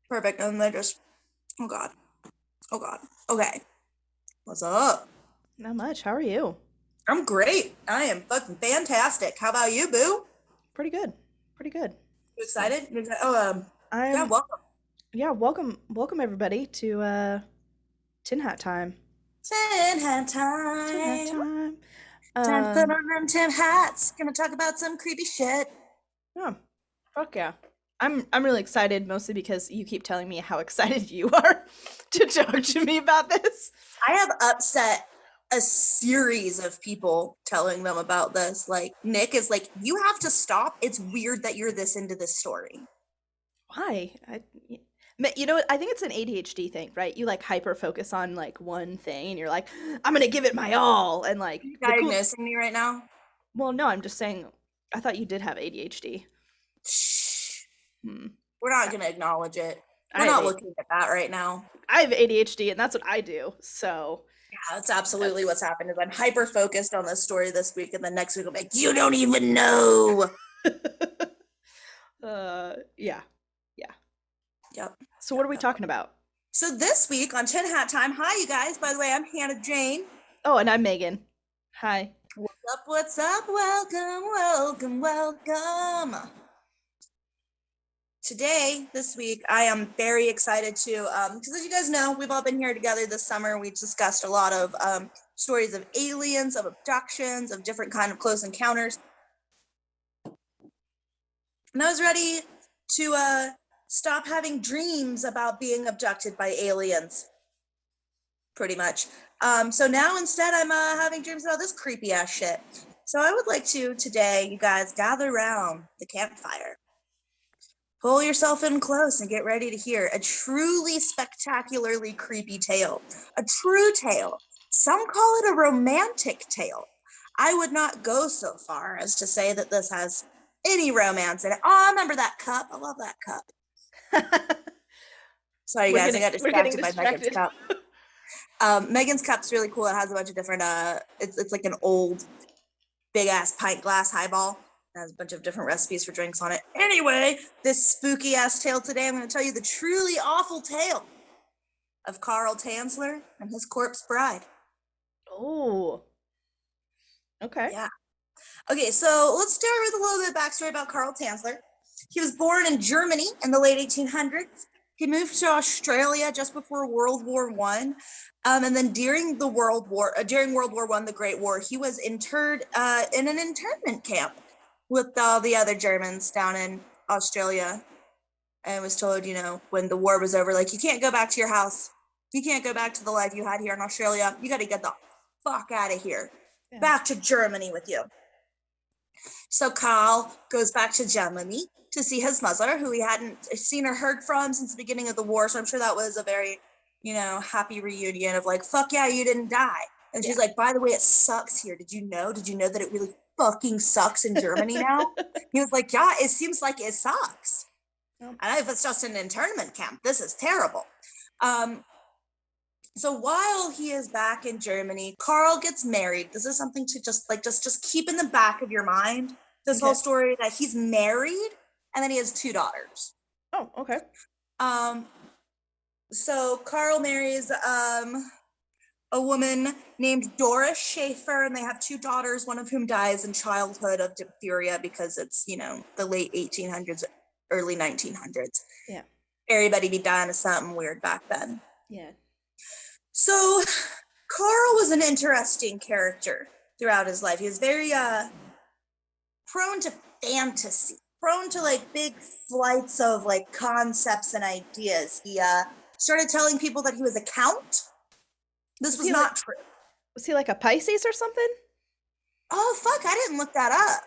Perfect. And they just, oh God. Oh God. Okay. What's up? Not much. How are you? I'm great. I am fucking fantastic. How about you, boo? Pretty good. Pretty good. You So excited? Oh, yeah, I'm welcome. yeah, welcome everybody to Tin Hat Time. Tin hat Tin Hat time. Time. Time to put Um on them tin hats. Gonna talk about some creepy shit. yeah. Fuck yeah. I'm really excited mostly because you keep telling me how excited you are to talk to me about this. I have upset a series of people telling them about this. Like, Nick is like, you have to stop. It's weird that you're this into this story. Why? You know what? I think it's an ADHD thing, right? You like hyper focus on like one thing and you're like, I'm gonna give it my all. And like Are you the cool diagnosing me right now? well, no, I'm just saying I thought you did have ADHD. Shh. Hmm. We're not gonna acknowledge it. We're I have not a looking at that right now. I have ADHD and that's what I do. So Yeah, that's absolutely what's that's happened. Is I'm hyper focused on this story this week, and then next week I'm like, you don't even know. yeah. Yeah. Yep. So what Yep. are we Yep. talking about? So this week on Tin Hat Time, hi you guys. By the way, I'm Hannah Jane. Oh, and I'm Megan. Hi. What's up? What's up? Welcome, welcome, welcome. Today, this week, I am very excited to, because as you guys know, we've all been here together this summer. We discussed a lot of stories of aliens, of abductions, of different kind of close encounters. And I was ready to stop having dreams about being abducted by aliens, pretty much. So now instead, I'm having dreams about this creepy ass shit. So I would like to today, you guys, gather around the campfire. Pull yourself in close and get ready to hear a truly spectacularly creepy tale. A true tale. Some call it a romantic tale. I would not go so far as to say that this has any romance in it. Oh, I remember that cup. I love that cup. Sorry, we're guys, I getting got we're getting distracted by Megan's distracted. cup. Megan's cup's really cool. It has a bunch of different. It's like an old big ass pint glass highball. It has a bunch of different recipes for drinks on it. Anyway, this spooky ass tale today, I'm going to tell you the truly awful tale of Carl Tanzler and his corpse bride. Oh. Okay. Yeah. Okay, so let's start with a little bit of backstory about Carl Tanzler. He was born in Germany in the late 1800s. He moved to Australia just before World War One, and then during World War One, the Great War, he was interred in an internment camp with all the other Germans down in Australia, and was told, when the war was over, like, you can't go back to your house, you can't go back to the life you had here in Australia. You got to get the fuck out of here, Yeah. back to Germany with you. So Carl goes back to Germany to see his mother, who he hadn't seen or heard from since the beginning of the war. So I'm sure that was a very, happy reunion of like, fuck yeah, you didn't die. And she's Yeah. like, by the way, it sucks here. Did you know? Did you know that it really fucking sucks in Germany now? He was like, yeah, it seems like it sucks. Well, And if it's just an internment camp, this is terrible. Um, so while he is back in Germany, Carl gets married. This is something to just keep in the back of your mind. This whole okay. story that he's married and then he has two daughters. Oh, okay. Um, so Carl marries a woman named Doris Schaefer, and they have two daughters, one of whom dies in childhood of diphtheria because it's, the late 1800s, early 1900s. Yeah. Everybody be dying of something weird back then. Yeah. So Carl was an interesting character throughout his life. He was very prone to fantasy, prone to like big flights of like concepts and ideas. He started telling people that he was a count. This Was was he like not true. was he like a Pisces or something? Oh fuck, I didn't look that up.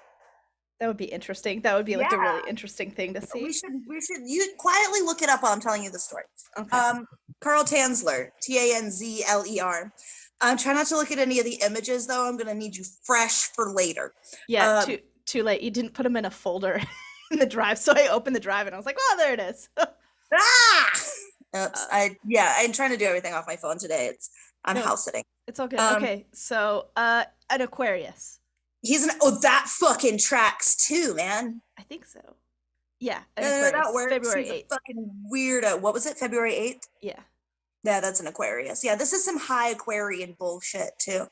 That would be interesting. That would be like a Yeah, really interesting thing to we see. should we should you quietly look it up while I'm telling you the story. Okay. Um, Carl Tanzler, Tanzler. Try not to look at any of the images though. I'm gonna need you fresh for later. Yeah, Um, too late. You didn't put them in a folder in the drive, so I opened the drive and I was like, "Oh, there it is." ah! Oops. uh, I'm trying to do everything off my phone today. I'm no, house sitting. it's all good. Um, Okay, so an Aquarius. that fucking tracks too, man. I think so. Yeah, an That Aquarius, works. February He's a 8th. fucking weirdo. What was it? February 8th? Yeah. Yeah, that's an Aquarius. Yeah, this is some high Aquarian bullshit too.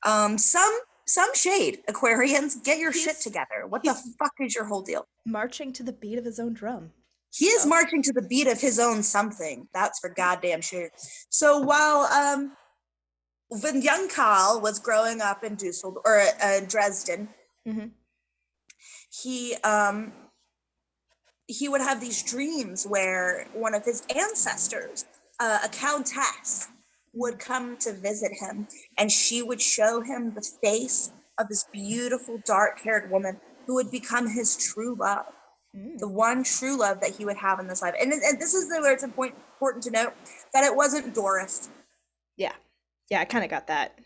Some shade. Aquarians, get your shit He's together. What the he's fuck is your whole deal? marching to the beat of his own drum. He is So, marching to the beat of his own something. That's for goddamn sure. So while when young Karl was growing up in Dusseldorf or Dresden, mhm. he he would have these dreams where one of his ancestors, a countess, would come to visit him, and she would show him the face of this beautiful dark-haired woman who would become his true love, the one true love that he would have in this life. And this is where it's important to note that it wasn't Doris. Yeah. Yeah, I kind of got that.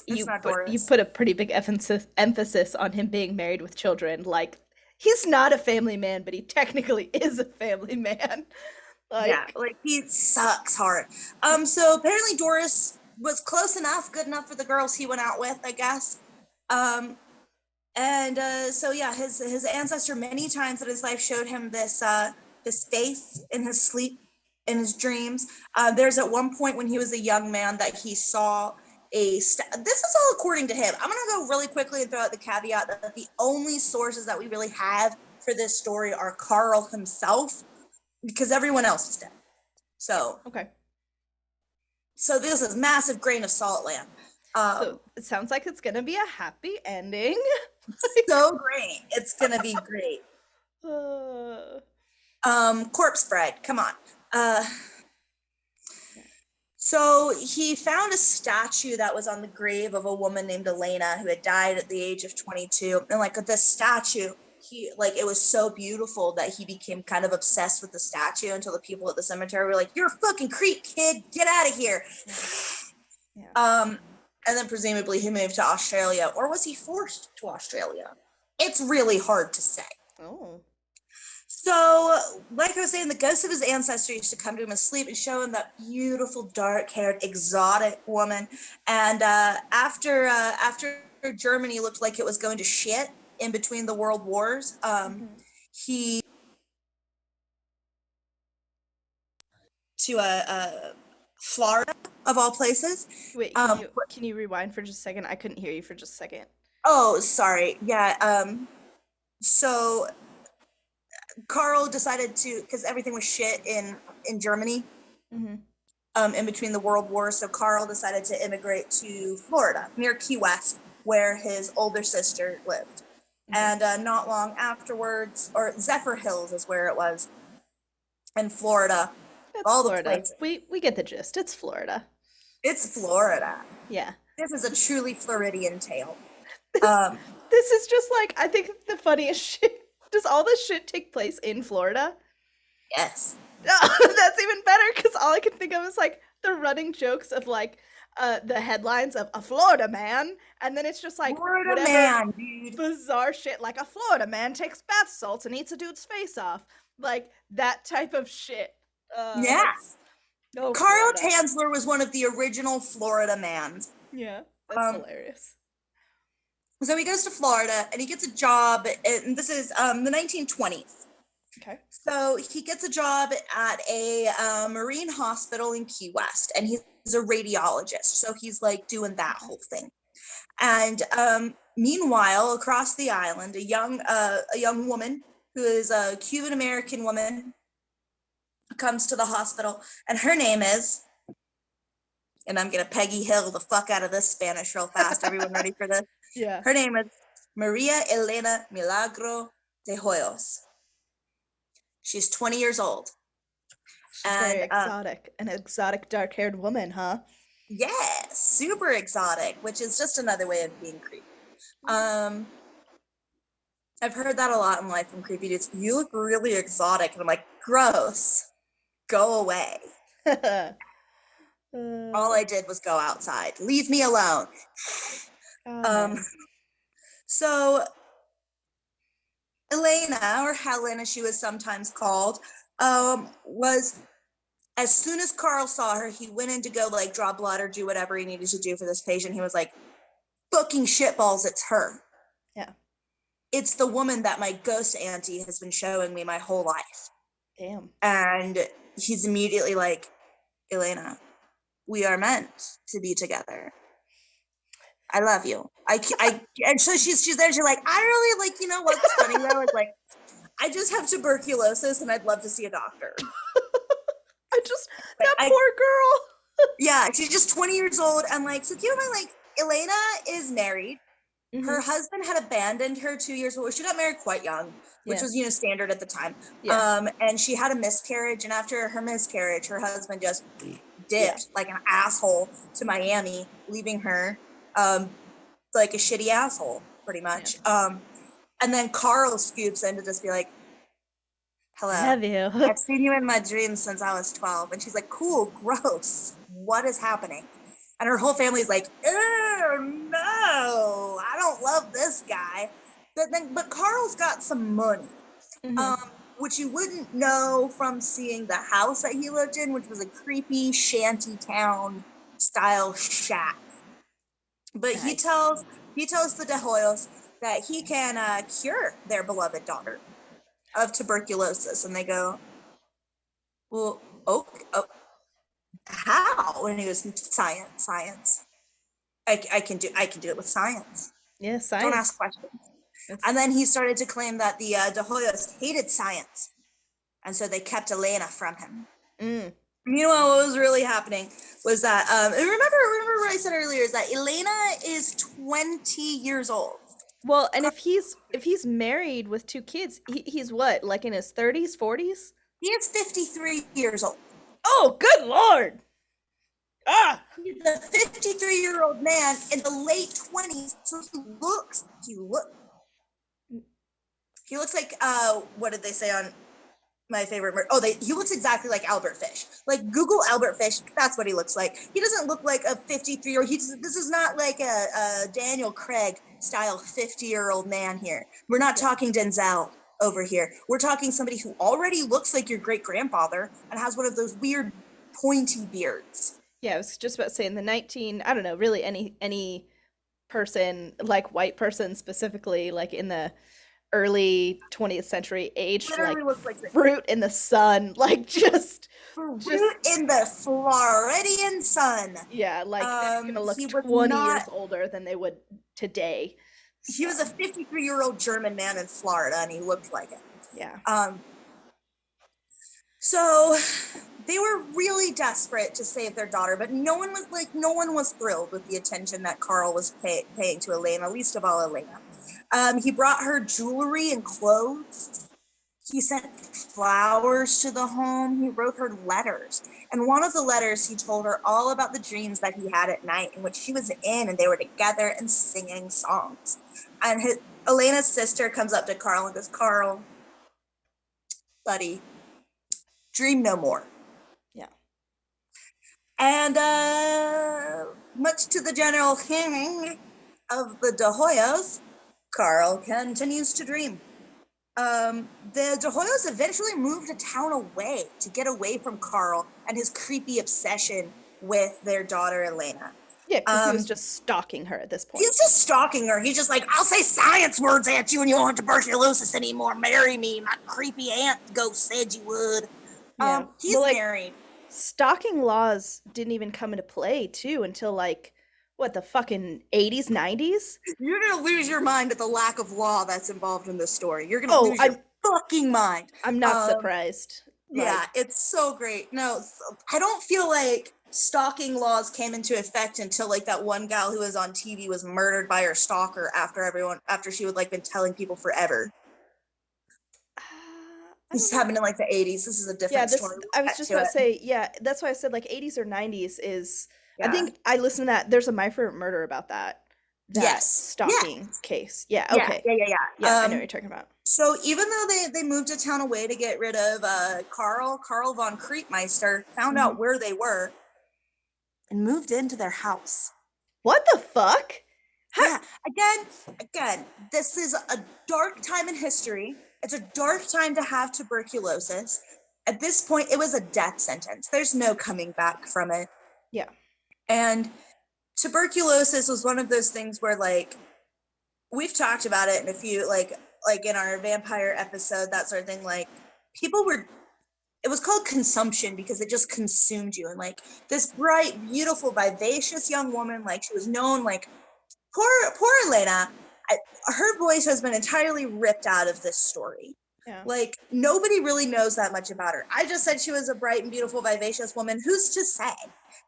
It's not You Doris. put a pretty big emphasis on him being married with children. Like, he's not a family man, but he technically is a family man. Yeah, Like, like he sucks hard. So apparently Doris was close enough, good enough for the girls he went out with, I guess. Um, and so yeah, his ancestor many times in his life showed him this face in his sleep, in his dreams. There's at one point when he was a young man that he saw this is all according to him. I'm gonna go really quickly and throw out the caveat that the only sources that we really have for this story are Karl himself, because everyone else is dead. So okay. this is massive grain of salt land. So it sounds like it's gonna be a happy ending. So great. It's gonna be great. Uh, Corpse Bride, come on. So he found a statue that was on the grave of a woman named Elena who had died at the age of 22. And like this statue, it was so beautiful that he became kind of obsessed with the statue until the people at the cemetery were like, "You're a fucking creep, kid. Get out of here." yeah. And then presumably he moved to Australia, or was he forced to Australia? It's really hard to say. Oh. So, like I was saying, the ghost of his ancestor used to come to him in sleep and show him that beautiful, dark-haired, exotic woman. And after Germany looked like it was going to shit in between the world wars, he to Florida of all places. Wait, can you rewind for just a second? I couldn't hear you for just a second. Oh, sorry. Yeah. So Karl decided to, because everything was shit in Germany, in between the world wars. So Karl decided to immigrate to Florida, near Key West, where his older sister lived. And not long afterwards, or Zephyr Hills is where it was, in Florida. It's all Florida. The places. We get the gist. It's Florida. It's Florida. Yeah. This is a truly Floridian tale. This is just like, I think the funniest shit. Does all this shit take place in Florida? Yes. That's even better, because all I can think of is like the running jokes of like the headlines of a Florida man, and then it's just like Florida whatever man, dude. bizarre shit, like a Florida man takes bath salts and eats a dude's face off, like that type of shit. Yeah. Oh, Karl Florida. Tanzler was one of the original Florida mans. Yeah, that's hilarious. So he goes to Florida and he gets a job, and this is the 1920s. Okay. So he gets a job at a marine hospital in Key West, and he's a radiologist. So he's like doing that whole thing. And meanwhile, across the island, a young woman who is a Cuban American woman comes to the hospital, and her name is, and I'm gonna Peggy Hill the fuck out of this Spanish real fast. Everyone ready for this? Yeah. Her name is Maria Elena Milagro de Hoyos. She's 20 years old. She's very exotic. An exotic dark-haired woman, huh? Yeah, super exotic, which is just another way of being creepy. I've heard that a lot in life from creepy dudes. You look really exotic. And I'm like, gross. Go away. All I did was go outside. Leave me alone. So Elena, or Helen as she was sometimes called, was, as soon as Karl saw her, he went in to go like draw blood or do whatever he needed to do for this patient. He was like, fucking shitballs, it's her. Yeah. it's the woman that my ghost auntie has been showing me my whole life. Damn. And he's immediately like, Elena, we are meant to be together. I love you. And so she's there. She's like, I really like, you know what's funny though is like, I just have tuberculosis and I'd love to see a doctor. Like, That poor girl. Yeah, she's just 20 years old. And like, so keep in mind, like, Elena is married. Her husband had abandoned her 2 years ago. She got married quite young, which was, standard at the time. Yeah. And she had a miscarriage. And after her miscarriage, her husband just dipped like an asshole to Miami, leaving her like a shitty asshole, pretty much. And then Carl scoops in to just be like, hello. I have you. I've seen you in my dreams since I was 12. And she's like, cool, gross. What is happening? And her whole family's like, oh, no, I don't love this guy. But Carl's got some money, which you wouldn't know from seeing the house that he lived in, which was a creepy shanty town style shack. But nice. he tells the de Hoyos that he can cure their beloved daughter of tuberculosis. And they go, well, okay. How? And he goes, science. I can do it with science. Yeah, science. Don't ask questions. And then he started to claim that the de Hoyos hated science, and so they kept Elena from him. Meanwhile, what was really happening was that remember what I said earlier is that Elena is 20 years old. Well, and if he's married with 2 kids, he's what, like in his 30s, 40s? He is 53 years old. Oh, good Lord. He's a 53-year-old man in the late 20s, so he looks like what did they say on my favorite he looks exactly like Albert Fish. Like, Google Albert Fish, that's what he looks like. He doesn't look like a 53-year-old. This is not like a Daniel Craig style 50-year-old man here. We're not talking Denzel over here. We're talking somebody who already looks like your great grandfather and has one of those weird pointy beards. Yeah, I was just about to say I don't know, really any person, like white person specifically, like in the early 20th century age, like fruit in the sun, like just fruit in the Floridian sun. Yeah, like they're gonna look 20 years older than they would today. So. He was a 53-year-old German man in Florida, and he looked like it. Yeah. So they were really desperate to save their daughter, but no one was thrilled with the attention that Carl was paying to Elena, least of all Elena. He brought her jewelry and clothes. He sent flowers to the home. He wrote her letters. And one of the letters, he told her all about the dreams that he had at night in which she was in, and they were together and singing songs. And Elena's sister comes up to Carl and goes, Carl, buddy, dream no more. Yeah. And much to the general hearing of the de Hoyos, Carl continues to dream. The de Hoyos eventually moved a town away to get away from Carl and his creepy obsession with their daughter, Elena. Yeah, because he was just stalking her at this point. He's just stalking her. He's just like, I'll say science words at you and you won't have tuberculosis anymore. Marry me. My creepy aunt ghost said you would. Yeah. He's married. Stalking laws didn't even come into play, too, until like, what, the fucking 80s, 90s? You're going to lose your mind at the lack of law that's involved in this story. You're going to lose your fucking mind. I'm not surprised. Yeah, it's so great. No, I don't feel like stalking laws came into effect until like that one gal who was on TV was murdered by her stalker after she would like been telling people forever. This happened in like the 80s. This is a different story. I was just about to say, yeah, that's why I said like 80s or 90s is, I think I listened to that. There's a My Favorite Murder about that stalking case. Yeah, okay. Yeah, I know what you're talking about. So even though they moved a town away to get rid of Carl von Kriegmeister found out where they were and moved into their house. What the fuck? Yeah, again, this is a dark time in history. It's a dark time to have tuberculosis. At this point, it was a death sentence. There's no coming back from it. Yeah. And tuberculosis was one of those things where, like, we've talked about it in a few, like in our vampire episode, that sort of thing. Like, people were, it was called consumption because it just consumed you. And like this bright, beautiful, vivacious young woman, like she was known, like poor Elena, her voice has been entirely ripped out of this story. Yeah. Like, nobody really knows that much about her. I just said she was a bright and beautiful, vivacious woman. Who's to say?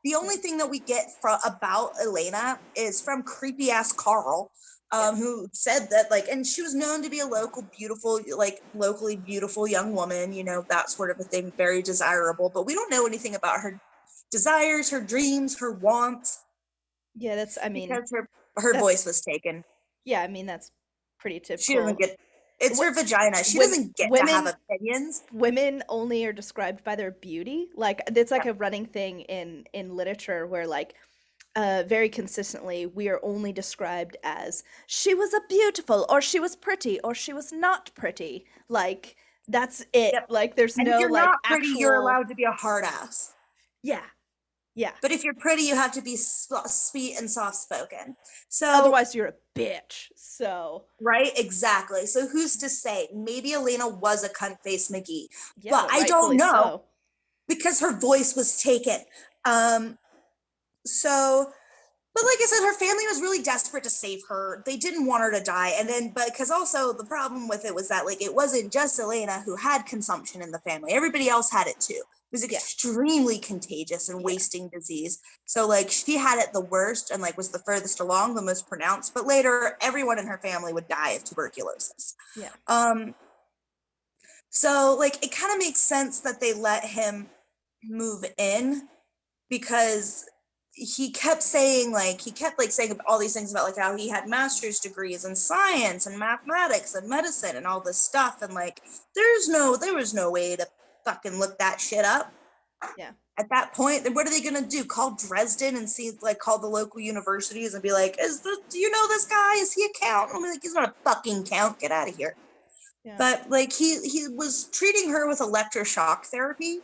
The only thing that we get about Elena is from creepy ass Carl, who said that, like, and she was known to be a locally beautiful young woman, you know, that sort of a thing, very desirable. But we don't know anything about her desires, her dreams, her wants. Yeah, because her voice was taken. Yeah, I mean, that's pretty typical. She doesn't get, it's her vagina. She doesn't get to have opinions. Women only are described by their beauty. Like, it's like a running thing in literature where, like, very consistently we are only described as she was a beautiful, or she was pretty, or she was not pretty. Like, that's it. Yep. Like, there's no, if you're like, not pretty, you're allowed to be a hard ass. Yeah. Yeah. But if you're pretty, you have to be sweet and soft spoken. So otherwise you're a bitch. So right, exactly. So who's to say? Maybe Elena was a cunt face McGee, but I don't know because her voice was taken. So, but like I said, her family was really desperate to save her. They didn't want her to die. And then, but because also the problem with it was that, like, it wasn't just Elena who had consumption in the family. Everybody else had it too. It was extremely contagious and wasting disease. So like she had it the worst and like was the furthest along, the most pronounced, but later everyone in her family would die of tuberculosis. Yeah. So like it kind of makes sense that they let him move in because he kept saying all these things about like how he had master's degrees in science and mathematics and medicine and all this stuff. And like, there was no way to fucking look that shit up. Yeah. At that point, then what are they going to do? Call Dresden and call the local universities and be like, do you know this guy? Is he a count? I'm like, he's not a fucking count. Get out of here. Yeah. But like he was treating her with electroshock therapy.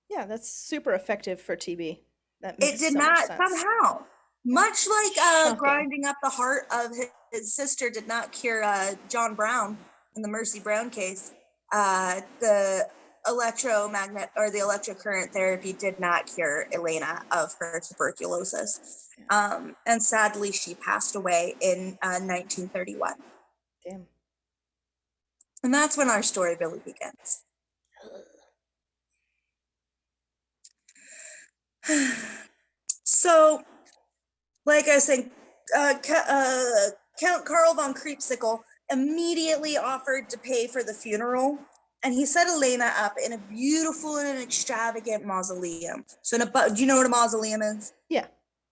Yeah, that's super effective for TB. It did not somehow, much like grinding up the heart of his sister did not cure John Brown in the Mercy Brown case. The electrocurrent therapy did not cure Elena of her tuberculosis. And sadly, she passed away in 1931. Damn. And that's when our story really begins. So, like I was saying, Count Karl von Creepsicle immediately offered to pay for the funeral, and he set Elena up in a beautiful and extravagant mausoleum. So, do you know what a mausoleum is? Yeah.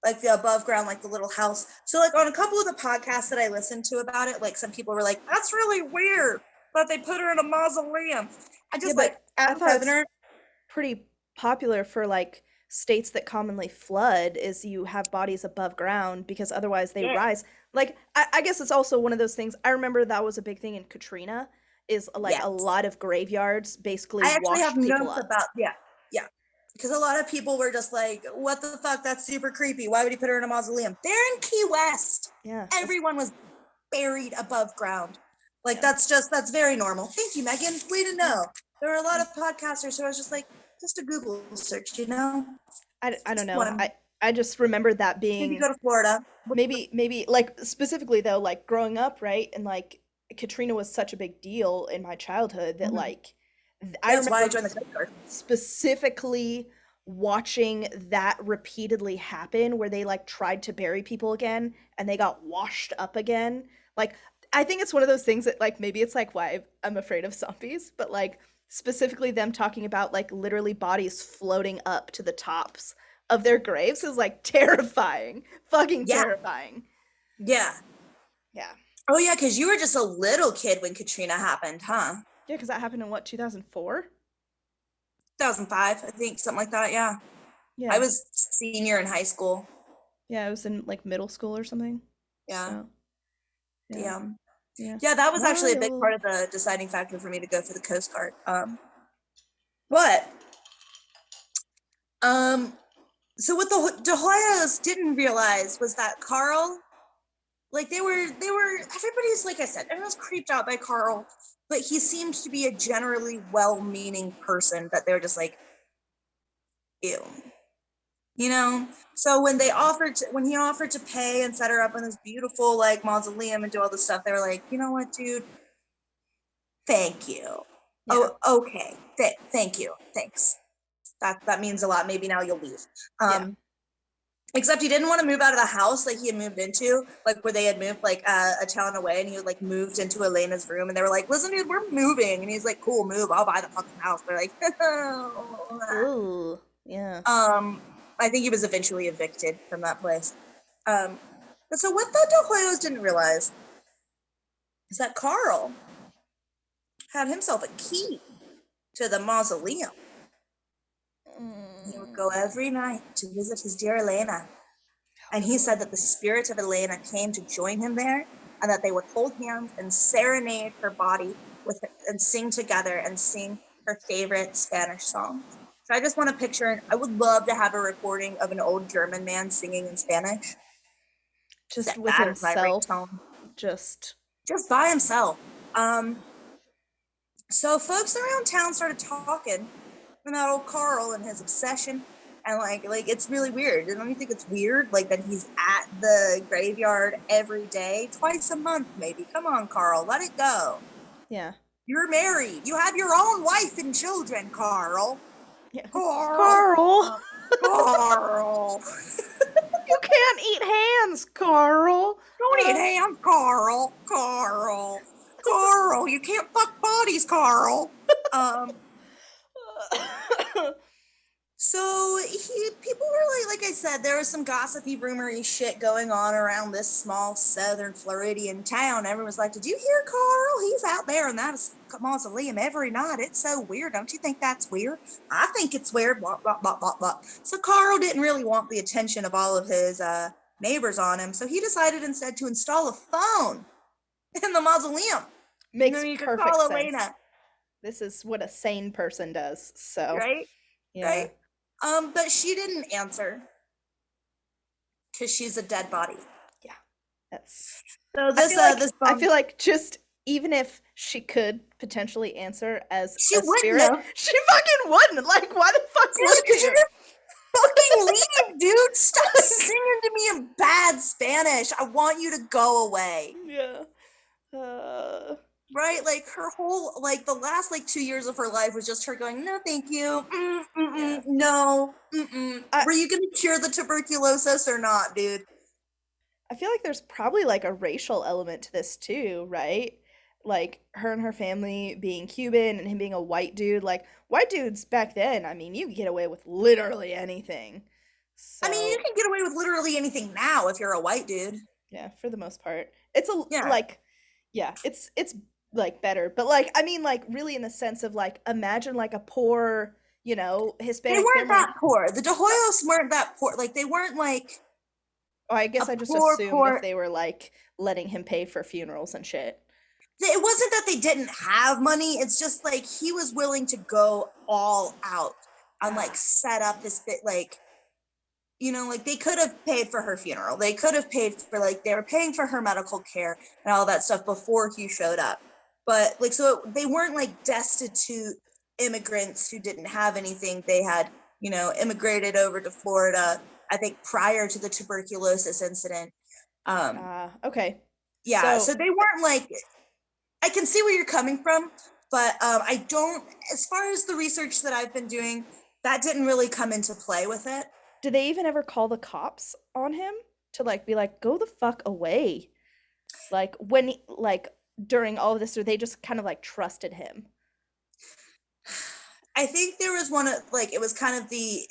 Like the above ground, like the little house. So, like on a couple of the podcasts that I listened to about it, like some people were like, "That's really weird that they put her in a mausoleum." I just I thought it's pretty popular for like states that commonly flood is you have bodies above ground because otherwise they rise. Like I guess it's also one of those things. I remember that was a big thing in Katrina is like a lot of graveyards basically washed people up. I actually have notes about because a lot of people were just like, what the fuck, that's super creepy, why would he put her in a mausoleum? They're in Key West. Yeah, everyone was buried above ground. Like that's very normal. Thank you, Megan. Way to know. There were a lot of podcasters who I was just like, just a Google search, you know? I don't know. I just remember that being. Maybe go to Florida. Maybe like specifically though, like growing up, right? And like Katrina was such a big deal in my childhood that like I remember specifically watching that repeatedly happen where they like tried to bury people again and they got washed up again. Like I think it's one of those things that like maybe it's like why I'm afraid of zombies, but like specifically them talking about like literally bodies floating up to the tops of their graves is like terrifying. Fucking terrifying. Yeah. Yeah. Oh yeah, because you were just a little kid when Katrina happened, huh? Yeah, because that happened in what, 2004? 2005, I think, something like that, yeah. Yeah. I was senior in high school. Yeah, I was in like middle school or something. Yeah. So, yeah, that was actually a big part of the deciding factor for me to go for the Coast Guard. So what the Hoyos didn't realize was that Carl like they were everybody's, like I said, everyone's creeped out by Carl, but he seemed to be a generally well-meaning person that they're just like, ew. You know, so when he offered to pay and set her up in this beautiful like mausoleum and do all this stuff, they were like, you know what, dude, thank you. Yeah. Oh, okay, thank you, thanks. That means a lot. Maybe now you'll leave. Yeah. Except he didn't want to move out of the house like he had moved into, like where they had moved like a town away, and he like moved into Elena's room, and they were like, listen, dude, we're moving. And he's like, cool, move, I'll buy the fucking house. They're like, Ooh. Yeah. I think he was eventually evicted from that place. But so what the Hoyos didn't realize is that Carl had himself a key to the mausoleum. He would go every night to visit his dear Elena. And he said that the spirit of Elena came to join him there, and that they would hold hands and serenade her body with her, and sing together and sing her favorite Spanish songs. So I just want to picture, I would love to have a recording of an old German man singing in Spanish. Just with himself. Just by himself. So folks around town started talking about old Carl and his obsession. And like it's really weird. And don't you think it's weird, like that he's at the graveyard every day, twice a month, maybe? Come on, Carl, let it go. Yeah. You're married. You have your own wife and children, Carl. Yeah. Carl. Carl. You can't eat hands, Carl. Don't eat hands, Carl. Carl. Carl. You can't fuck bodies, Carl. So people were like I said, there was some gossipy, rumory shit going on around this small southern Floridian town. Everyone was like, did you hear Carl? He's out there in that mausoleum every night. It's so weird. Don't you think that's weird? I think it's weird. Blah, blah, blah, blah, blah. So Carl didn't really want the attention of all of his neighbors on him. So he decided instead to install a phone in the mausoleum. Makes perfect sense. Elena. This is what a sane person does. So right? Yeah. Right? But she didn't answer because she's a dead body. Yeah, that's. So this. I feel like just even if she could potentially answer as she a spirit, know. She fucking wouldn't. Like, why the fuck would you? Fucking leave, dude! Stop singing to me in bad Spanish. I want you to go away. Yeah. Right, like her whole, like the last 2 years of her life was just her going, no thank you, yeah. No, were you gonna cure the tuberculosis or not, dude? I feel like there's probably like a racial element to this too, right? Like her and her family being Cuban and him being a white dude. Like white dudes back then, I mean, you could get away with literally anything. So, I mean, you can get away with literally anything now if you're a white dude. Yeah, for the most part. It's it's like better, but like I mean like really in the sense of like imagine like a poor, Hispanic they weren't family. that poor. The Hoyos weren't that poor. Like they weren't like I guess I just assumed if they were like letting him pay for funerals and shit. It wasn't that they didn't have money, it's just like he was willing to go all out and like set up this bit, like like they could have paid for her funeral, they could have paid for they were paying for her medical care and all that stuff before he showed up. But so they weren't like destitute immigrants who didn't have anything. They had immigrated over to Florida, I think, prior to the tuberculosis incident. Okay. Yeah, so they weren't like, I can see where you're coming from, but I don't, as far as the research that I've been doing, that didn't really come into play with it. Did they even ever call the cops on him to be like, go the fuck away? Like when during all of this, or they just kind of trusted him? I think there was one, it was kind of the,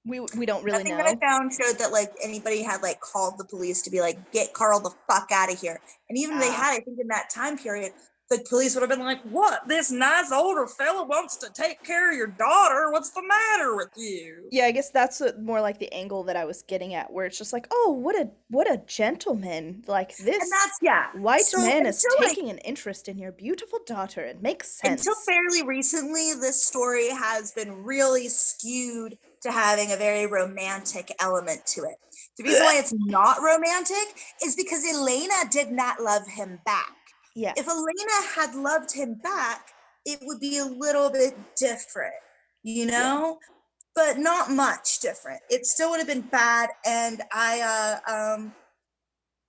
we don't really know. Nothing that I found showed that anybody had called the police to be get Carl the fuck out of here. And even they had, I think in that time period, the police would have been like, what? This nice older fella wants to take care of your daughter. What's the matter with you? Yeah, I guess that's more like the angle that I was getting at, where it's just like, oh, what a gentleman. Like this and that's, white man is taking an interest in your beautiful daughter. It makes sense. Until fairly recently, this story has been really skewed to having a very romantic element to it. The reason why it's not romantic is because Elena did not love him back. Yeah. If Elena had loved him back, it would be a little bit different, you know? Yeah. But not much different. It still would have been bad. And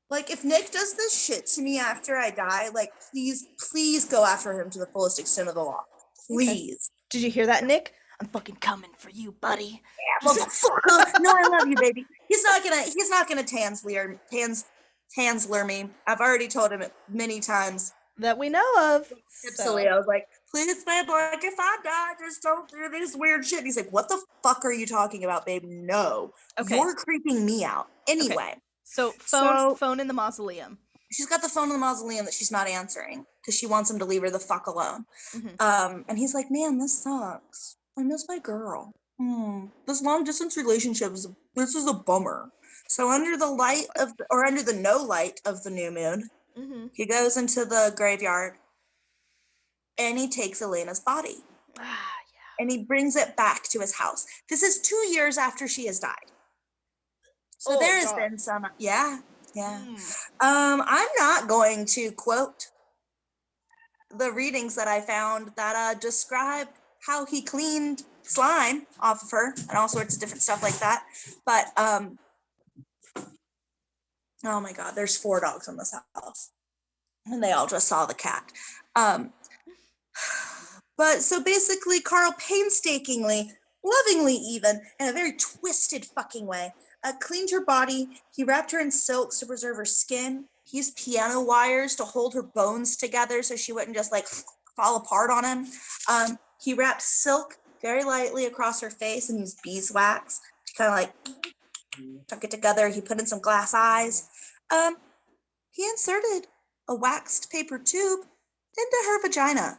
like, if Nick does this shit to me after I die, like, please go after him to the fullest extent of the law. Please. Okay. Did you hear that, Nick? I'm fucking coming for you, buddy. Yeah, motherfucker. No, I love you, baby. He's not gonna Tanzler me. I've already told him it many times. That we know of. So. I was like, please, man, like, if I die, just don't do this weird shit. And he's like, what the fuck are you talking about, babe? No. Okay. You're creeping me out. Anyway. Okay. So phone in the mausoleum. She's got the phone in the mausoleum that she's not answering because she wants him to leave her the fuck alone. Mm-hmm. And he's like, man, this sucks. I miss my girl. This long distance relationship this is a bummer. So under the light of, or under the no light of the new moon, mm-hmm. he goes into the graveyard and he takes Elena's body. Yeah. And he brings it back to his house. This is 2 years after she has died. So there has been some, yeah. I'm not going to quote the readings that I found that describe how he cleaned slime off of her and all sorts of different stuff like that. But, oh my God, there's 4 dogs in this house and they all just saw the cat. But so basically Carl painstakingly, lovingly even, in a very twisted fucking way, cleaned her body. He wrapped her in silks to preserve her skin. He used piano wires to hold her bones together so she wouldn't just like fall apart on him. He wrapped silk very lightly across her face and used beeswax to kind of like tuck it together. He put in some glass eyes. He inserted a waxed paper tube into her vagina.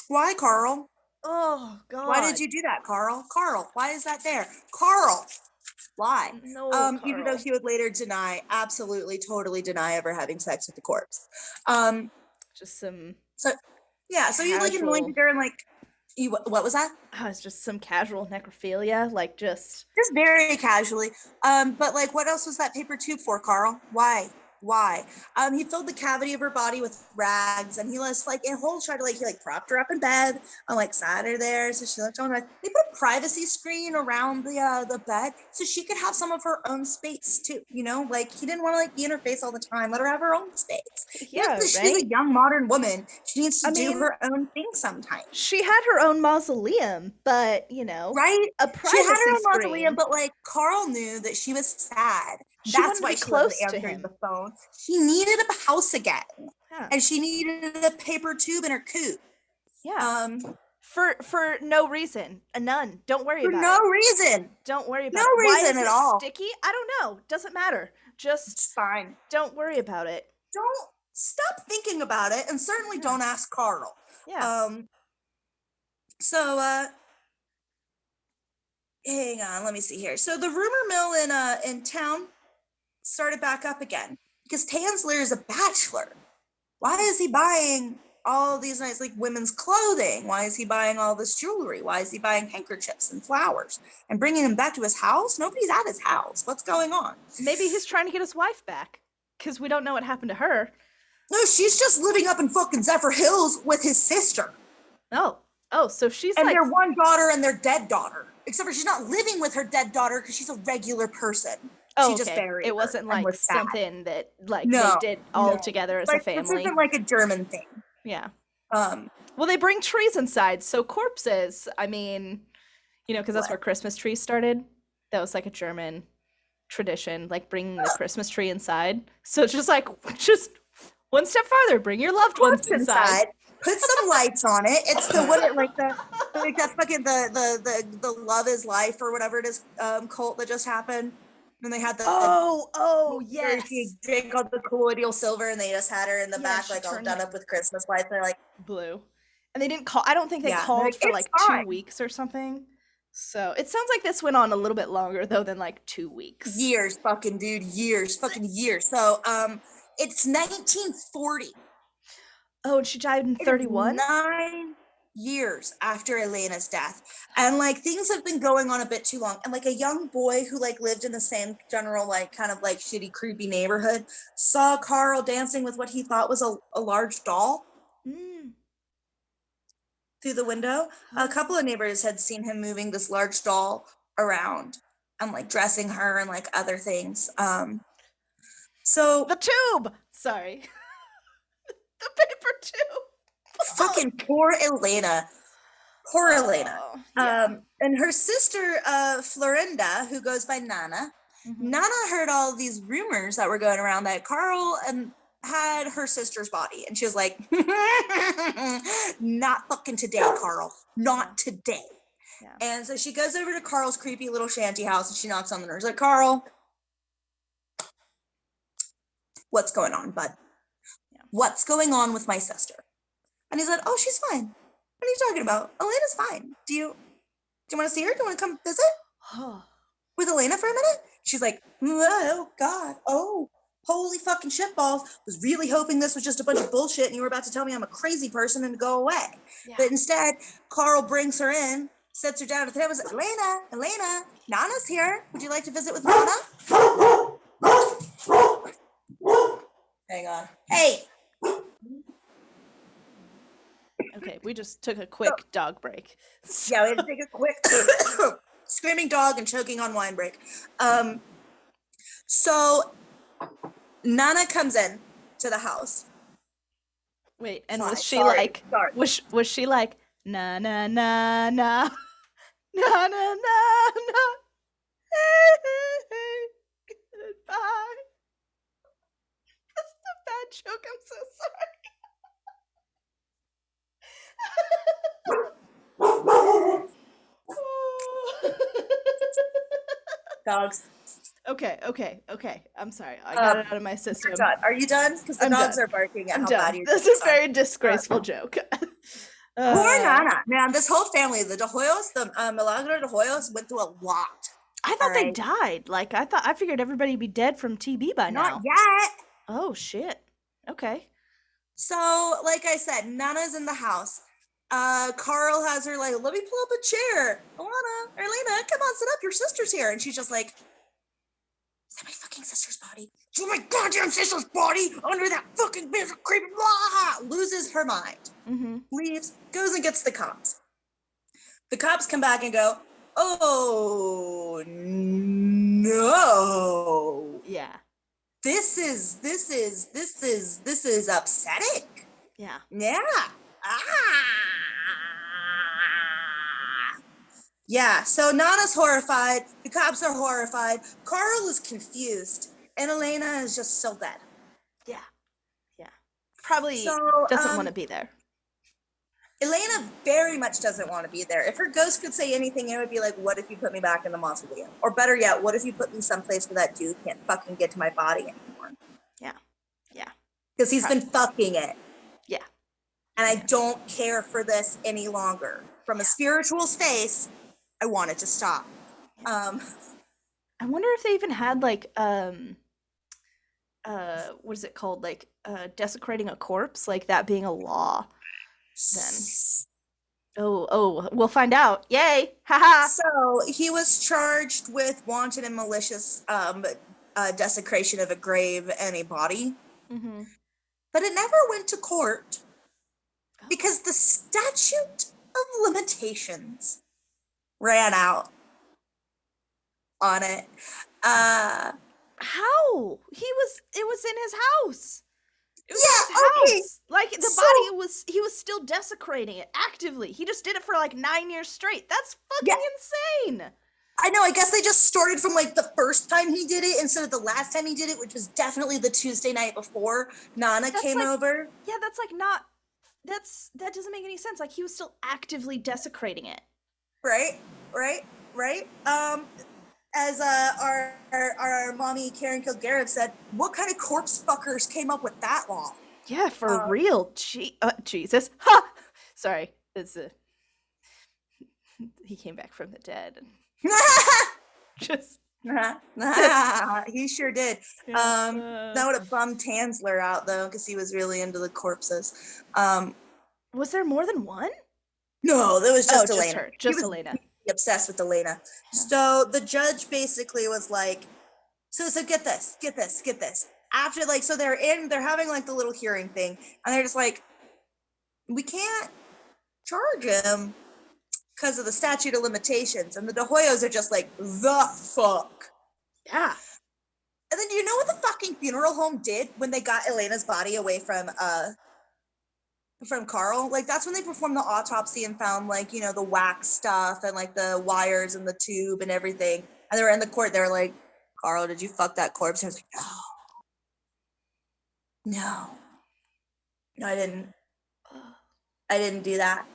Why, Carl? Oh, God. Why did you do that, Carl? Carl, why is that there? Carl, why? No, Carl. Even though he would later absolutely, totally deny ever having sex with the corpse. Just some... So you like anointed her and like, what was that? Oh, it's just some casual necrophilia, like just very casually. But like, what else was that paper tube for, Carl? Why? He filled the cavity of her body with rags, and he was like in whole try to like he like propped her up in bed on like sat her there so she looked on. They put a privacy screen around the bed so she could have some of her own space too. You know, like he didn't want to like be in her face all the time. Let her have her own space. Yeah, right? She's a young modern woman. She needs to do her own thing sometimes. She had her own mausoleum, but you know, right? A privacy she had her own screen. Mausoleum, but like Carl knew that she was sad. That's why she wasn't answering the phone. She needed a house again, and she needed a paper tube in her coop. Yeah. For no reason, none. Don't worry about it. For no reason. Don't worry about it. No reason at all. Sticky? I don't know. Doesn't matter. Just fine. Don't worry about it. Don't stop thinking about it, and certainly don't ask Carl. Yeah. So hang on, let me see here. So the rumor mill in town started back up again because Tanzler is a bachelor. Why is he buying all these nice like women's clothing? Why is he buying all this jewelry? Why is he buying handkerchiefs and flowers and bringing them back to his house? Nobody's at his house. What's going on? Maybe he's trying to get his wife back because we don't know what happened to her. No, she's just living up in fucking Zephyr Hills with his sister. Oh, so she's and like... their one daughter and their dead daughter. Except for she's not living with her dead daughter because she's a regular person. Oh, she just buried it wasn't like something that like they did all together as a family. This isn't like a German thing. Yeah. Well, they bring trees inside, so corpses. I mean, you know, because that's where Christmas trees started. That was like a German tradition, like bringing the Christmas tree inside. So it's just one step farther, bring your loved ones inside. Put some lights on it. It's the that fucking the Love is Life or whatever it is cult that just happened. And they had yes. She drank all the colloidal silver, and they just had her in the back, like all done up with Christmas lights. They're like blue, and they didn't call. I don't think they called for like 2 weeks or something. So it sounds like this went on a little bit longer though than like 2 weeks. Years, fucking dude, years. So it's 1940. Oh, and she died in 31? years after Elena's death. And like things have been going on a bit too long. And like a young boy who like lived in the same general, like kind of like shitty, creepy neighborhood saw Carl dancing with what he thought was a large doll through the window. A couple of neighbors had seen him moving this large doll around and like dressing her and like other things. So the tube. Sorry. The paper tube. fucking poor Elena. Poor Elena. Yeah. And her sister, Florinda, who goes by Nana, Nana heard all these rumors that were going around that Carl had her sister's body. And she was like, not fucking today, Carl. Not today. Yeah. And so she goes over to Carl's creepy little shanty house and she knocks on the door. She's like, Carl, what's going on, bud? Yeah. What's going on with my sister? And he's like, oh, she's fine. What are you talking about? Elena's fine. Do you want to see her? Do you want to come visit with Elena for a minute? She's like, oh, God. Oh, holy fucking shitballs. Was really hoping this was just a bunch of bullshit and you were about to tell me I'm a crazy person and to go away. Yeah. But instead, Carl brings her in, sits her down at the table and says, Elena, Nana's here. Would you like to visit with Nana? Hang on. Hey. Okay, we just took a quick dog break. Yeah, we had to take a quick screaming dog and choking on wine break. So Nana comes in to the house. Wait, and was she like na na na na na na na na goodbye? That's a bad joke. I'm so sorry. Dogs. Okay. I'm sorry. I got it out of my system. Are you done? Because the dogs are barking at how bad you're doing. This is a very disgraceful joke. Poor Nana. Man, this whole family, the De Hoyos, the Milagro De Hoyos, went through a lot. I thought they died. Like, I figured everybody would be dead from TB by now. Not yet. Oh, shit. Okay. So, like I said, Nana's in the house. Carl has her like, let me pull up a chair. Elena, come on, sit up. Your sister's here. And she's just like, is that my fucking sister's body? It's my goddamn sister's body under that fucking bitch creepy blah. Loses her mind. Leaves, goes and gets the cops. The cops come back and go, oh no. Yeah. This is upsetting. Yeah. Yeah. Yeah, so Nana's horrified, the cops are horrified, Carl is confused, and Elena is just still dead. Yeah. Probably doesn't want to be there. Elena very much doesn't want to be there. If her ghost could say anything, it would be like, what if you put me back in the mausoleum? Or better yet, what if you put me someplace where that dude can't fucking get to my body anymore? Yeah. Because he's been fucking it. Yeah. And I don't care for this any longer. From a spiritual space, I want it to stop. I wonder if they even had like what is it called? Like desecrating a corpse, like that being a law then. Oh, we'll find out. Yay! Haha. So he was charged with wanton and malicious desecration of a grave and a body. But it never went to court because the statute of limitations ran out on it. How? It was in his house. It was in his house. Like the body he was still desecrating it actively. He just did it for like 9 years straight. That's fucking insane. I know, I guess they just started from like the first time he did it instead of the last time he did it, which was definitely the Tuesday night before Nana came over. Yeah, that's like not that doesn't make any sense. Like he was still actively desecrating it. Right. As our mommy Karen Kilgariff said, what kind of corpse fuckers came up with that law? Yeah, for real. Jesus. Ha! Sorry. He came back from the dead. And just he sure did. That would have bummed Tanzler out though, because he was really into the corpses. Was there more than one? No, that was just just Elena. her, He just was Elena. obsessed with Elena. Yeah. So the judge basically was like, so get this. After like, so they're having like the little hearing thing, and they're just like, we can't charge him because of the statute of limitations. And the Hoyos are just like, the fuck. Yeah. And then you know what the fucking funeral home did when they got Elena's body away from Carl? Like, that's when they performed the autopsy and found, like, you know, the wax stuff and like the wires and the tube and everything. And they were in the court, they were like, Carl, did you fuck that corpse? And I was like, no, I didn't do that.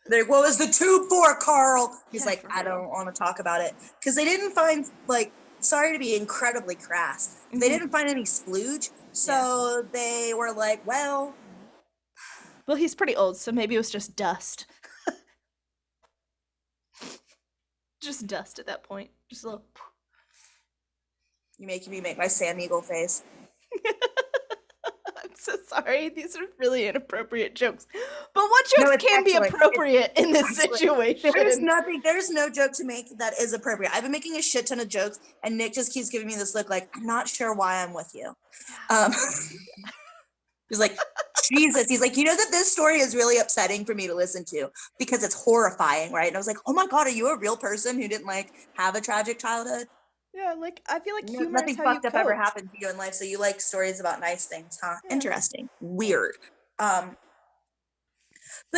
They're like, what was the tube for, Carl? He's like, I don't want to talk about it. Because they didn't find, like, sorry to be incredibly crass, they didn't find any splooge. So they were like, well, he's pretty old, so maybe it was just dust. Just dust at that point. Just a little. You're making me make my Sam Eagle face. I'm so sorry. These are really inappropriate jokes. But what jokes can be appropriate in this situation? There's no joke to make that is appropriate. I've been making a shit ton of jokes, and Nick just keeps giving me this look like, I'm not sure why I'm with you. He's like, Jesus. He's like, you know that this story is really upsetting for me to listen to because it's horrifying, right? And I was like, oh my God, are you a real person who didn't like have a tragic childhood? Yeah, like, I feel like humor nothing is how fucked you up cope. ever happened to you in life, so you like stories about nice things, huh? Yeah. Interesting. Weird. But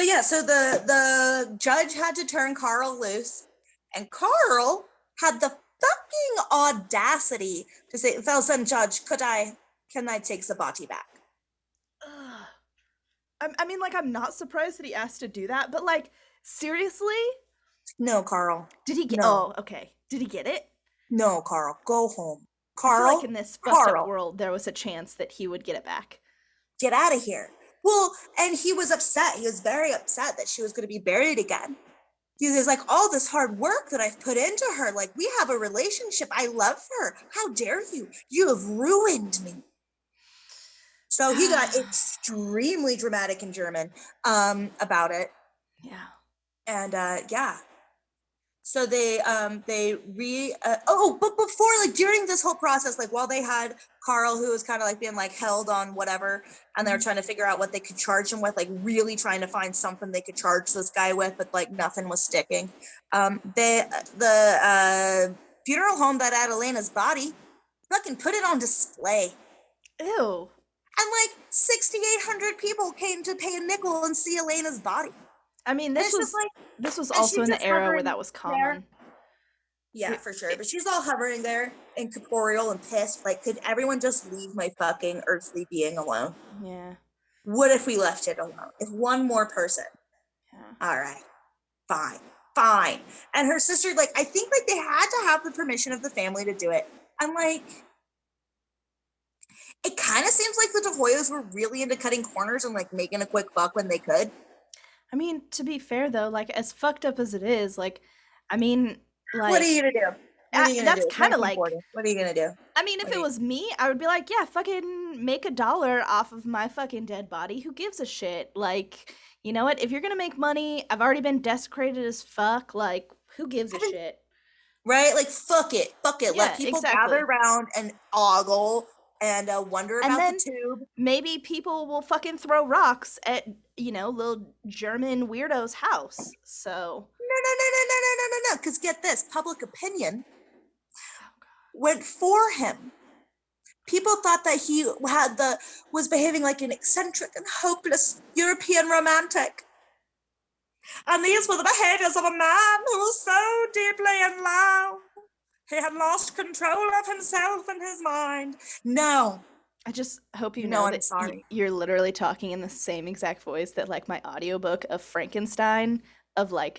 yeah, so the judge had to turn Carl loose, and Carl had the fucking audacity to say, "Felsen Judge, can I take Sabati back?" I mean, like, I'm not surprised that he asked to do that, but like, seriously? No, Carl. Did he get? No. Oh, okay. Did he get it? No, Carl. Go home. Carl. I feel like in this fucked up world, there was a chance that he would get it back. Get out of here. Well, and he was upset. He was very upset that she was going to be buried again. He was like, all this hard work that I've put into her. Like, we have a relationship. I love her. How dare you? You have ruined me. So he got extremely dramatic in German about it. Yeah. And yeah. So but before, like, during this whole process, like, while they had Carl, who was kind of like being like held on whatever, and they're trying to figure out what they could charge him with, like really trying to find something they could charge this guy with, but like nothing was sticking. The funeral home that had Elena's body fucking put it on display. Ew. And like 6,800 people came to pay a nickel and see Elena's body. I mean, this was also in the era where that was common. There. Yeah, for sure. But she's all hovering there, incorporeal and pissed. Like, could everyone just leave my fucking earthly being alone? Yeah. What if we left it alone? If one more person? Yeah. All right. Fine. And her sister, like, I think, like, they had to have the permission of the family to do it. And, like, it kind of seems like the Hoyos were really into cutting corners and, like, making a quick buck when they could. I mean, to be fair, though, like, as fucked up as it is, like, I mean, like... What are you gonna do? That's kind of like... What are you gonna do? I mean, if it was me, I would be like, yeah, fucking make $1 off of my fucking dead body. Who gives a shit? Like, you know what? If you're gonna make money, I've already been desecrated as fuck. Like, who gives a shit? Right? Like, fuck it. Yeah, let people gather around and ogle and wonder about the tube. Maybe people will fucking throw rocks at, you know, little German weirdo's house. So no. Because get this, public opinion went for him. People thought that he was behaving like an eccentric and hopeless European romantic. And these were the behaviors of a man who was so deeply in love. He had lost control of himself and his mind. No. I just hope you know that you're literally talking in the same exact voice that, like, my audiobook of Frankenstein, of, like,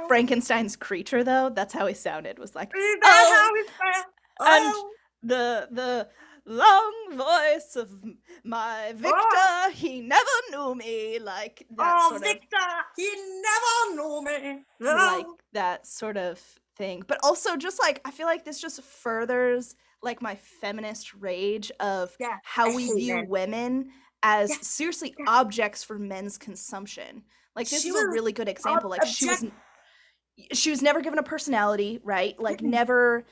Frankenstein's creature, though. That's how he sounded. Was like, and the long voice of my Victor, he never knew me. Like, that sort Victor, he never knew me. Like, that sort of thing. But also, just, like, I feel like this just furthers, like, my feminist rage of how we view women as Yeah, seriously yeah. objects for men's consumption. Like, this She is a was really good example. Like, object. she was never given a personality, right? Like, never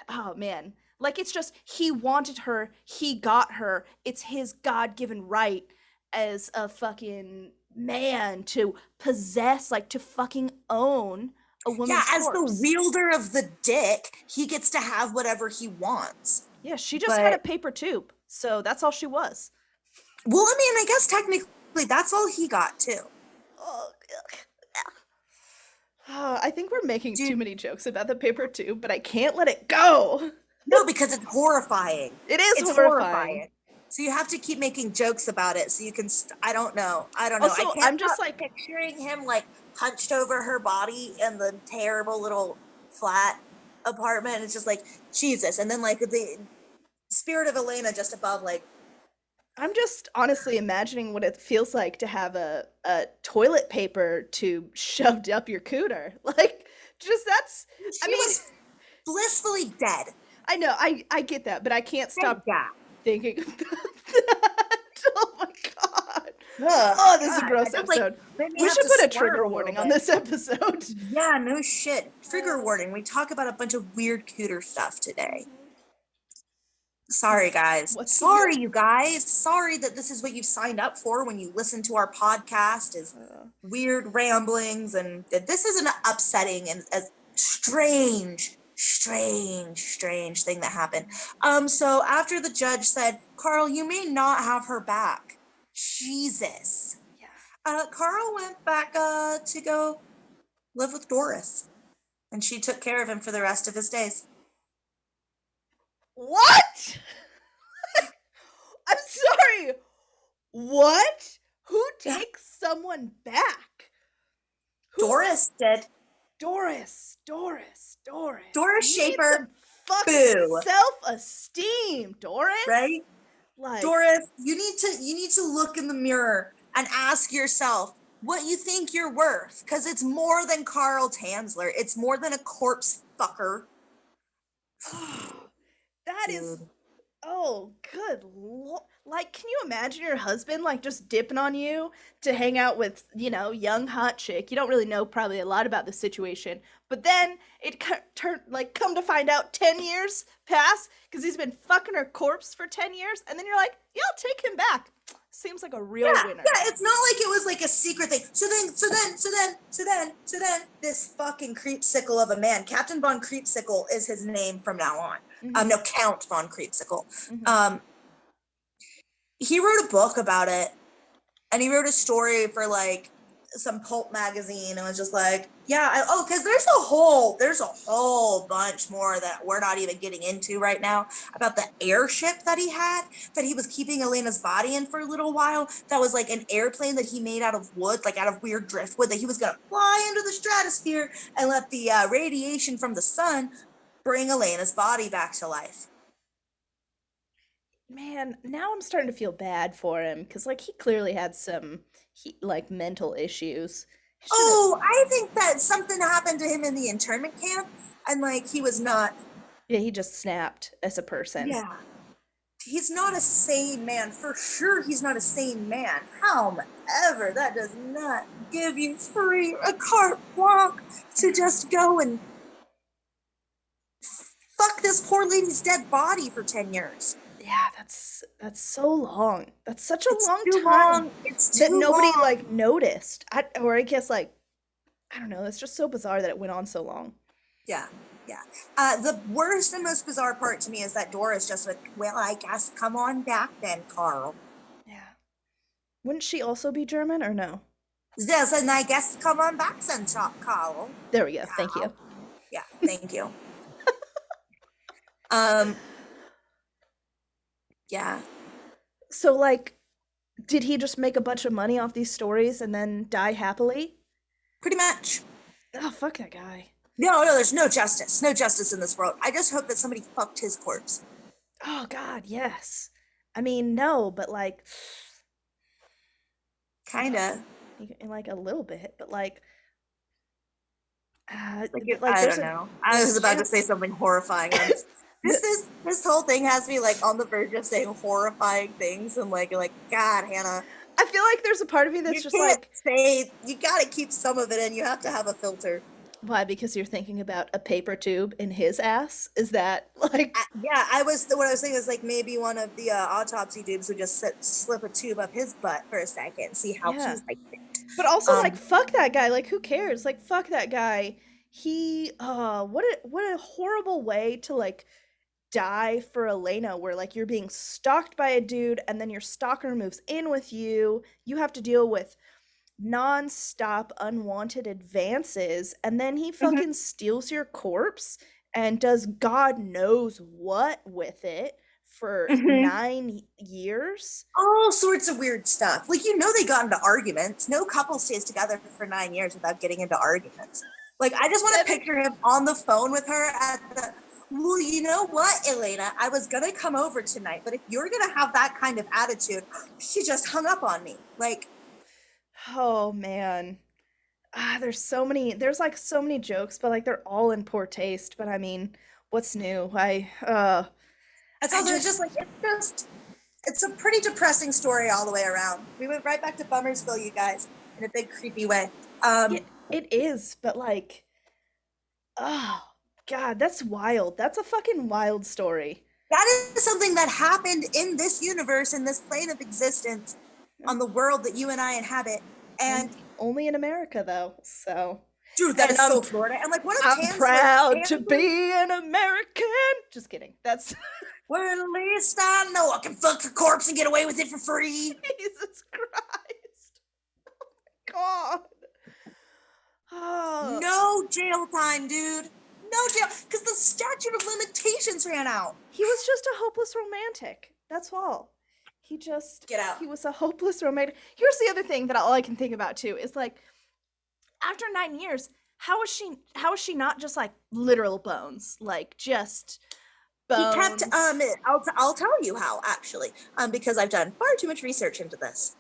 oh man. Like, it's just he wanted her, he got her. It's his God-given right as a fucking man to possess, like, to fucking own a Yeah, woman's as the corpse. wielder of the dick, he gets to have whatever he wants. Yeah, she just had a But paper tube. So that's all she was. well, I mean, I guess technically that's all he got too. Oh, I think we're making too Dude, many jokes about the paper tube, but I can't let it go. no, because it's horrifying. It is It's horrifying. horrifying. So you have to keep making jokes about it so you can I don't know. I don't know. I Also, can't I'm just stop like, picturing him like hunched over her body in the terrible little flat apartment. It's just like Jesus. And then like the spirit of Elena just above, like, I'm just honestly imagining what it feels like to have a toilet paper tube shoved up your cooter. Like, just that's, I she mean, was blissfully dead. I know, I get that, but I can't stop Yeah. thinking about that. Oh my god. Ugh, Oh, this is a God. gross I just like episode. made me We have should to put a squirm trigger a little warning on bit. this episode. Yeah, no shit. Trigger warning. We talk about a bunch of weird cooter stuff today. Sorry, guys. What's the Sorry, deal? you guys. Sorry that this is what you've signed up for when you listen to our podcast is weird ramblings, and this is an upsetting and a strange thing that happened. So after the judge said, Carl, you may not have her back. Jesus. Yeah. Carl went back to go live with Doris, and she took care of him for the rest of his days. What? I'm sorry. What? Who takes someone back? Who? Doris did. Doris. Doris You Shaper. need some fucking Boo. self-esteem, Doris. Right? Like, Doris, you need to look in the mirror and ask yourself what you think you're worth, because it's more than Carl Tanzler. It's more than a corpse fucker. that Dude. is. Oh, good like, can you imagine your husband, like, just dipping on you to hang out with, you know, young hot chick? You don't really know probably a lot about the situation, but then it turned, like, come to find out 10 years pass because he's been fucking her corpse for 10 years, and then you're like, yeah, I'll take him back. Seems like a real winner. Yeah, it's not like it was like a secret thing. So then, this fucking creepsicle of a man, Captain Von Creepsicle is his name from now on. Mm-hmm. No, Count Von Creepsicle. Mm-hmm. He wrote a book about it, and he wrote a story for like some pulp magazine, and was just like, yeah, because there's a whole bunch more that we're not even getting into right now about the airship that he had, that he was keeping Elena's body in for a little while. That was like an airplane that he made out of wood, like out of weird driftwood, that he was gonna fly into the stratosphere and let the radiation from the sun bring Elena's body back to life. Man, now I'm starting to feel bad for him because, like, he clearly had some like mental issues. Oh, I think that something happened to him in the internment camp, and like he was not. Yeah, he just snapped as a person. Yeah, he's not a sane man. For sure, he's not a sane man. However, that does not give you a carte blanche to just go and fuck this poor lady's dead body for 10 years. Yeah, that's so long. That's such a long too time long. It's that too nobody long. like noticed. Or I guess, like, I don't know. It's just so bizarre that it went on so long. Yeah. The worst and most bizarre part to me is that Doris just went, well, I guess come on back then, Carl. Yeah. Wouldn't she also be German or no? Yes, and I guess come on back then, Carl. There we go. Thank you. Yeah, thank you. Yeah. So, like, did he just make a bunch of money off these stories and then die happily? Pretty much. Oh, fuck that guy. No, there's no justice. No justice in this world. I just hope that somebody fucked his corpse. Oh, God, yes. I mean, no, but, like... Kinda. Like, a little bit, but, like... I don't know. I was about to say something horrifying. This whole thing has me like on the verge of saying horrifying things, and like God, Hannah. I feel like there's a part of me that's just like, you gotta keep some of it in. You have to have a filter. why? Because you're thinking about a paper tube in his ass? Is that like? Yeah, what I was thinking is like maybe one of the autopsy dudes would just slip a tube up his butt for a second and see how Yeah. he's like. But also, like, fuck that guy. Like, who cares? Like, fuck that guy. He, what a horrible way to like die for Elena, where like you're being stalked by a dude, and then your stalker moves in with you. You have to deal with non-stop unwanted advances, and then he fucking steals your corpse and does God knows what with it for 9 years. All sorts of weird stuff. Like, they got into arguments. No couple stays together for 9 years without getting into arguments. Like, I just want to picture him on the phone with her at the, well, you know what, Elena? I was going to come over tonight, but if you're going to have that kind of attitude, she just hung up on me. Like, oh man. There's like so many jokes, but like they're all in poor taste. But I mean, what's new? It's also it's a pretty depressing story all the way around. We went right back to Bummersville, you guys, in a big creepy way. It is, but like, oh God, that's wild. That's a fucking wild story. That is something that happened in this universe, in this plane of existence, on the world that you and I inhabit. And only in America, though. So, dude, that is so Florida. And like, what if I'm proud to be an American? Just kidding. That's. Well, at least I know I can fuck a corpse and get away with it for free. Jesus Christ! Oh my God. Oh. No jail time, dude. No jail, because the statute of limitations ran out. He was just a hopeless romantic. That's all. Get out. He was a hopeless romantic. Here's the other thing that all I can think about too is like, after 9 years, how is she not just like literal bones, like just bones? He kept I'll tell you how, actually, because I've done far too much research into this.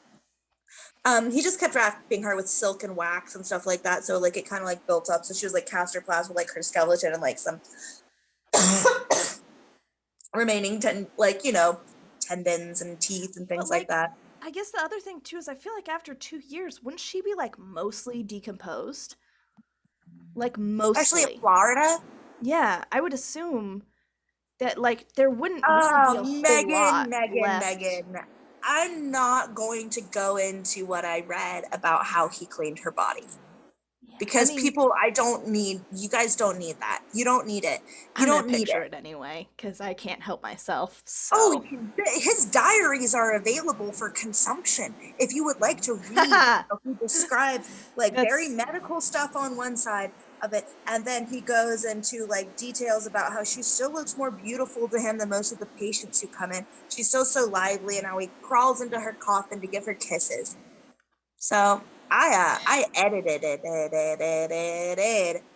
He just kept wrapping her with silk and wax and stuff like that, so like it kind of like built up, so she was like cast plasma, like her skeleton and like some remaining tendons and teeth and things like that. I guess the other thing too is I feel like after 2 years, wouldn't she be like mostly decomposed? Like mostly. Especially in Florida? Yeah, I would assume that like there wouldn't really be a whole lot left. Megan. I'm not going to go into what I read about how he cleaned her body. Because you guys don't need that. You don't need it. You don't need it anyway, because I can't help myself. So. Oh, his diaries are available for consumption. If you would like to read, he describes like very medical stuff on one side of it, and then he goes into like details about how she still looks more beautiful to him than most of the patients who come in. She's so lively, and how he crawls into her coffin to give her kisses. So. I edited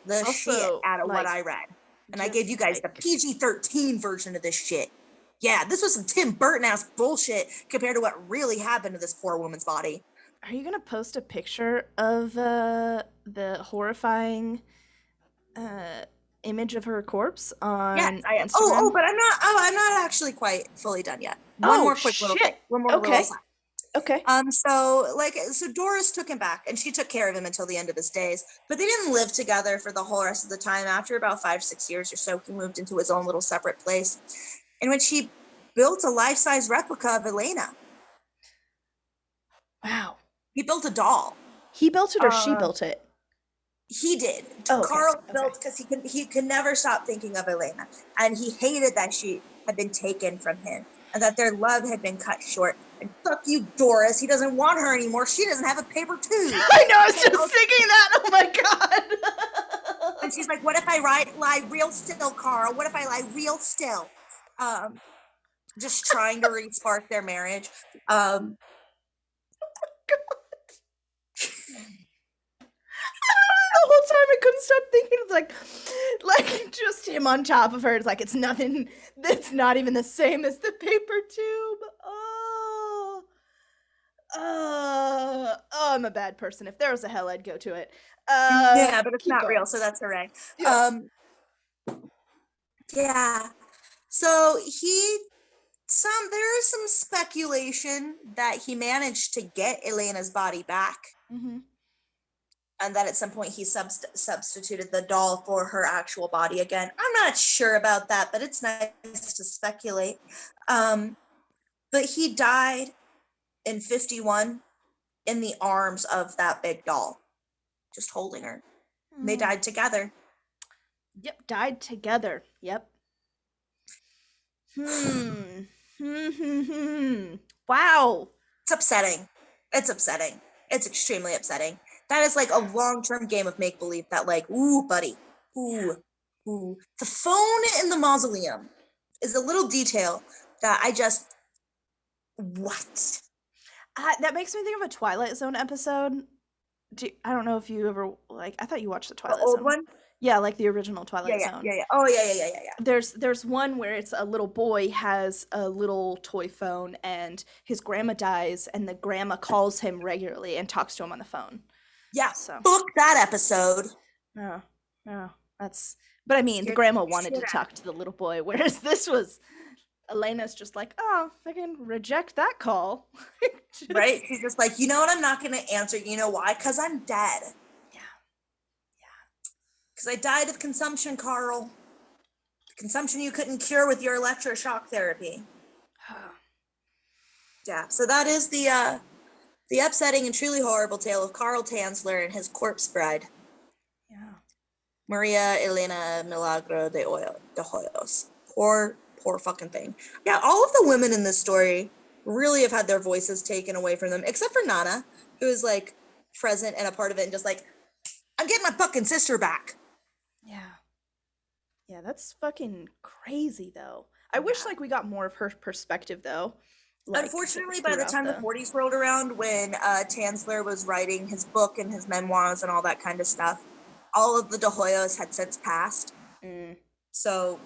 the shit out of what I read. And I gave you guys the PG-13 version of this shit. Yeah, this was some Tim Burton-ass bullshit compared to what really happened to this poor woman's body. Are you going to post a picture of the horrifying image of her corpse on Instagram? But I'm not actually quite fully done yet. One more little slide. Okay. So Doris took him back, and she took care of him until the end of his days. But they didn't live together for the whole rest of the time. After about 5-6 years or so, he moved into his own little separate place, in which he built a life-size replica of Elena. Wow. He built a doll. He built it, or she built it? He did. Carl built, because he could never stop thinking of Elena, and he hated that she had been taken from him, and that their love had been cut short. And fuck you, Doris. He doesn't want her anymore. She doesn't have a paper tube. I know, I was just thinking that. Oh my God. And she's like, what if I lie real still, Carl? What if I lie real still? Just trying to re-spark their marriage. Oh my God. The whole time I couldn't stop thinking, it's like just him on top of her. It's like, it's nothing that's not even the same as the paper tube. Oh, I'm a bad person. If there was a hell, I'd go to it. Yeah, but it's not real, so that's hooray. Yeah. So there is some speculation that he managed to get Elena's body back. Mm-hmm. And that at some point he substituted the doll for her actual body again. I'm not sure about that, but it's nice to speculate. But he died in 51 in the arms of that big doll, just holding her. Mm. They died together. Yep, died together. Yep. Wow. It's upsetting. It's extremely upsetting. That is like a long-term game of make-believe that like, ooh, buddy. Ooh. The phone in the mausoleum is a little detail that what? That makes me think of a Twilight Zone episode. I don't know if you ever, like, I thought you watched the Twilight Zone. The old one? Yeah, like the original Twilight Zone. Yeah. Oh, yeah. There's one where it's a little boy has a little toy phone and his grandma dies and the grandma calls him regularly and talks to him on the phone. Yeah, so. Book that episode. No, but I mean, the grandma wanted to talk to the little boy, whereas this was, Elena's just like, oh, I can reject that call. Right? She's just like, you know what, I'm not going to answer. You know why? Because I'm dead. Yeah. Because I died of consumption, Carl. Consumption you couldn't cure with your electroshock therapy. Yeah, so that is the upsetting and truly horrible tale of Carl Tanzler and his corpse bride. Yeah. Maria Elena Milagro de Hoyos. Poor fucking thing. Yeah, all of the women in this story really have had their voices taken away from them, except for Nana, who is like present and a part of it and just like, I'm getting my fucking sister back. Yeah, that's fucking crazy though. I wish like we got more of her perspective though. Like, unfortunately, by the time the 40s rolled around, when Tanzler was writing his book and his memoirs and all that kind of stuff, all of the De Hoyos had since passed. So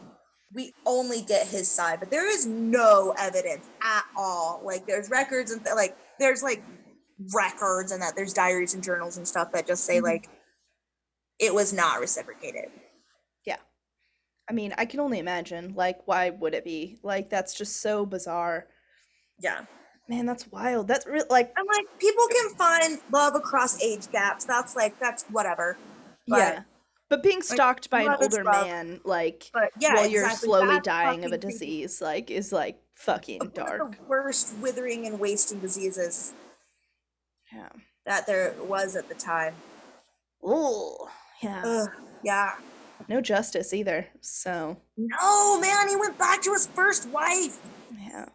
we only get his side, but there is no evidence at all. Like there's records and there's like records and that there's diaries and journals and stuff that just say like it was not reciprocated. Yeah. I mean, I can only imagine, like, why would it be? Like, that's just so bizarre. Yeah. Man, that's wild. That's like, I'm like, people can find love across age gaps. That's whatever. But, yeah. But being stalked by an older man, like, while you're slowly dying of a disease, like, is like fucking dark. One of the worst withering and wasting diseases. Yeah. That there was at the time. Oh, yeah. Yeah. No justice either. So. No, man, he went back to his first wife. Yeah.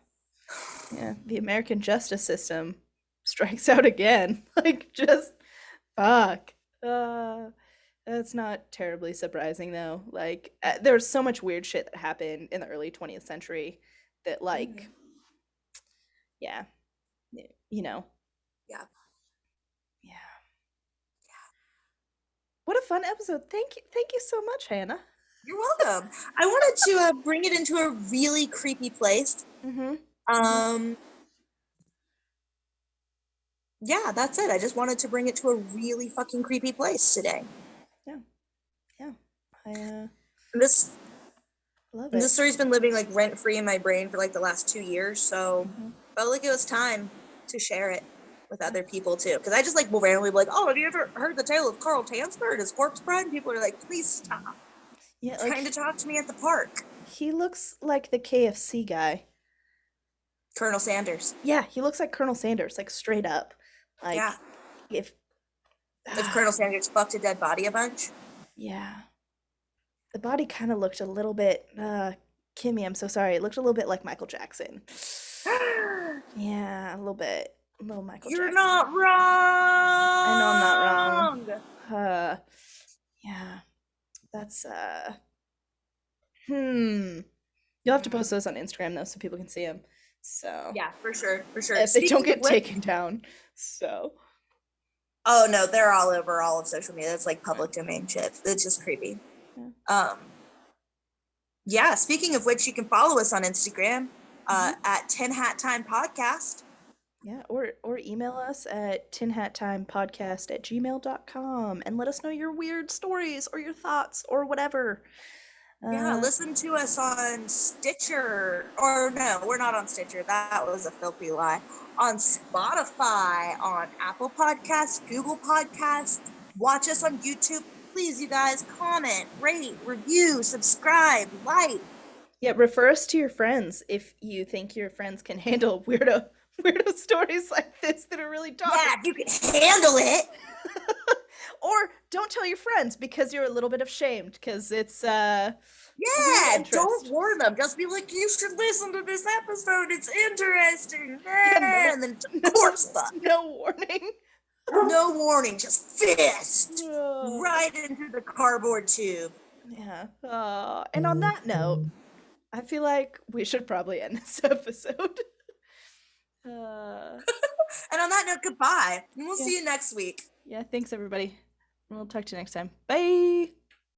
Yeah, the American justice system strikes out again. Like, just fuck. That's not terribly surprising though. Like, there's so much weird shit that happened in the early 20th century that, like, yeah, you know. Yeah. What a fun episode. Thank you so much, Hannah. You're welcome. I wanted to bring it into a really creepy place. Yeah, that's it. I just wanted to bring it to a really fucking creepy place today. Yeah. This love it. This story's been living like rent free in my brain for like the last 2 years, so felt like it was time to share it with other people too. Because I just like will randomly be like, "Oh, have you ever heard the tale of Carl Tanzler and his corpse bride?" And people are like, "Please stop." Yeah, trying to talk to me at the park. He looks like the KFC guy. Colonel Sanders. Yeah, he looks like Colonel Sanders, like straight up. Like, yeah. If Colonel Sanders fucked a dead body a bunch. Yeah. The body kind of looked a little bit, Kimmy, I'm so sorry. It looked a little bit like Michael Jackson. Yeah, a little bit. A little Michael Jackson. You're not wrong! I know I'm not wrong. Yeah. That's, You'll have to post those on Instagram, though, so people can see them. So. Yeah, for sure. If they don't get taken down, so. Oh, no, they're all over all of social media. It's like public domain shit. It's just creepy. Yeah, speaking of which, you can follow us on Instagram at tinhattimepodcast. Yeah, or email us at tinhattimepodcast@gmail.com and let us know your weird stories or your thoughts or whatever. Yeah, listen to us on Stitcher. Or no, we're not on Stitcher. That was a filthy lie. On Spotify, on Apple Podcasts, Google Podcasts. Watch us on YouTube. Please, you guys, comment, rate, review, subscribe, like. Yeah, refer us to your friends if you think your friends can handle weirdo stories like this that are really dark. Yeah, if you can handle it. Or don't tell your friends because you're a little bit ashamed because it's yeah, don't warn them. Just be like, you should listen to this episode. It's interesting. Yeah, and then corpse fuck. No warning. No warning, just fist right into the cardboard tube. Yeah. And on that note, I feel like we should probably end this episode. And on that note, goodbye. And we'll see you next week. Yeah, thanks everybody. We'll talk to you next time. Bye.